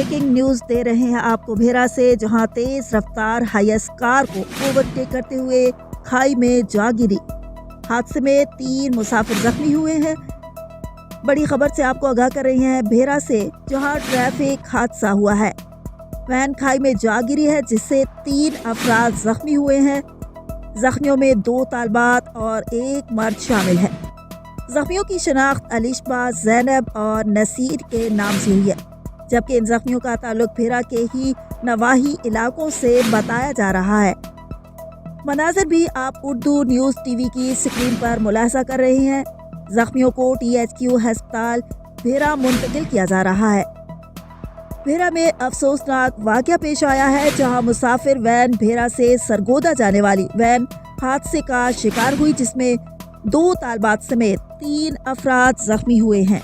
बरेकिंग news दे रहे हैं आपको भेरा से, जहां तेज रफ्तार हाईएस कार को ओवरटेक करते हुए खाई में जा गिरी। हादसे में 3 मुसाफिर जख्मी हुए हैं। बड़ी खबर से आपको आगाह कर रही हैं भेरा से, जहां ट्रैफिक हादसा हुआ है। वैन खाई में जा गिरी है, जिससे 3 अफराद जख्मी हुए हैं। जख्मियों में 2 तालबात और 1 मर्द शामिल है। जख्मियों की शनाख्त अलिशबा, ज़ैनब और नसीर के नाम से हुई है, जबकि इन जख्मियों का ताल्लुक भेरा के ही नवाही इलाकों से बताया जा रहा है। मनाज़र भी आप उर्दू न्यूज़ टीवी की स्क्रीन पर मुलाहिज़ा कर रहे हैं। जख्मियों को THQ अस्पताल भेरा मुंतकिल किया जा रहा है। भेरा में अफसोसनाक वाक़या पेश आया है, जहां मुसाफिर वैन भेरा से सरगोदा जाने वाली वैन हादसे का शिकार हुई, जिसमें 2 तालबात समेत 3 अफराद जख्मी हुए हैं।